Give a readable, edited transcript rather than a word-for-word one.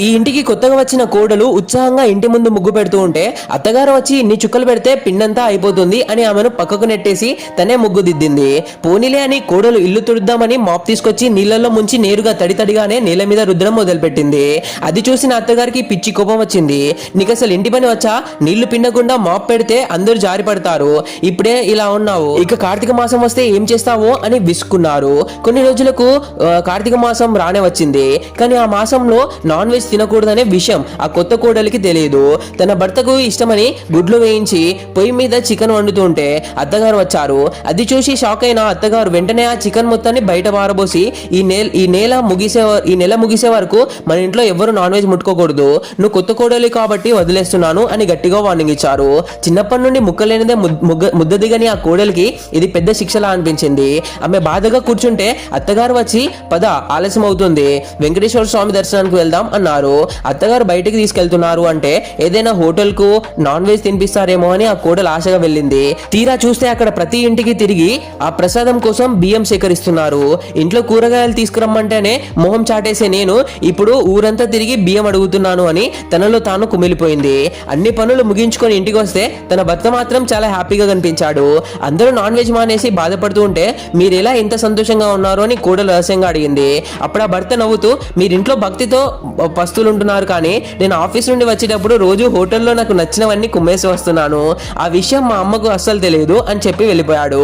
ఈ ఇంటికి కొత్తగా వచ్చిన కోడలు ఉత్సాహంగా ఇంటి ముందు ముగ్గు పెడుతూ ఉంటే అత్తగారు వచ్చి ఇన్ని చుక్కలు పెడితే పిండంతా అయిపోతుంది అని ఆమెను పక్కకు నెట్టేసి తనే ముగ్గు దిద్దింది. పోనీలే అని కోడలు ఇల్లు తుడుద్దామని మాప్ తీసుకొచ్చి నీళ్ళల్లో ముంచి నేరుగా తడితడిగానే నేల మీద రుద్దడం మొదలుపెట్టింది. అది చూసిన అత్తగారికి పిచ్చి కోపం వచ్చింది. నీకు అసలు ఇంటి పని వచ్చా? నీళ్లు పిండకుండా మాప్ పెడితే అందరూ జారి పడతారు. ఇప్పుడే ఇలా ఉన్నావు, ఇక కార్తీక మాసం వస్తే ఏం చేస్తావో అని విసుకున్నారు. కొన్ని రోజులకు కార్తీక మాసం రానే వచ్చింది. కానీ ఆ మాసంలో నాన్ వెజ్ తినకూడదనే విషయం ఆ కొత్త కోడలికి తెలియదు. తన భర్తకు ఇష్టమని గుడ్లు వేయించి పొయ్యి మీద చికెన్ వండుతుంటే అత్తగారు వచ్చారు. అది చూసి షాక్ అయిన అత్తగారు వెంటనే ఆ చికెన్ మొత్తాన్ని బయట పారబోసి ఈ నెల ముగిసే వరకు మన ఇంట్లో ఎవరు నాన్ వెజ్ ముట్టుకోకూడదు, నువ్వు కొత్త కోడలి కాబట్టి వదిలేస్తున్నాను అని గట్టిగా వార్నింగ్ ఇచ్చారు. చిన్నప్పటి నుండి ముక్కలేనిదే ముద్ద దిగని ఆ కోడలికి ఇది పెద్ద శిక్షలా అనిపించింది. ఆమె బాధగా కూర్చుంటే అత్తగారు వచ్చి పద ఆలస్యం అవుతుంది, వెంకటేశ్వర స్వామి దర్శనానికి వెళ్దాం అన్నారు. అత్తగారు బయటికి తీసుకెళ్తున్నారు అంటే ఏదైనా హోటల్ కు నాన్ వెజ్ తినిపిస్తారేమో అని ఆ కోడలు ఆశగా వెళ్ళింది. తీరా చూస్తే అక్కడ ప్రతి ఇంటికి తిరిగి ఆ ప్రసాదం కోసం బియ్యం సేకరిస్తున్నారు. ఇంట్లో కూరగాయలు తీసుకురమ్మంటేనే మొహం చాటేసే నేను ఇప్పుడు ఊరంతా తిరిగి బియ్యం అడుగుతున్నాను అని తనలో తాను కుమిలిపోయింది. అన్ని పనులు ముగించుకొని ఇంటికి వస్తే తన భర్త మాత్రం చాలా హ్యాపీగా కనిపించాడు. అందరూ నాన్ వెజ్ మానేసి బాధపడుతూ ఉంటే మీరెలా ఇంత సంతోషంగా ఉన్నారు అని కోడలు రహస్యంగా అడిగింది. అప్పుడు ఆ భర్త నవ్వుతూ మీరింట్లో భక్తితో పస్తులు ఉంటున్నారు, కానీ నేను ఆఫీస్ నుండి వచ్చేటప్పుడు రోజు హోటల్లో నాకు నచ్చినవన్నీ కుమ్మేసి వస్తున్నాను, ఆ విషయం మా అమ్మకు అస్సలు తెలియదు అని చెప్పి వెళ్ళిపోయాడు.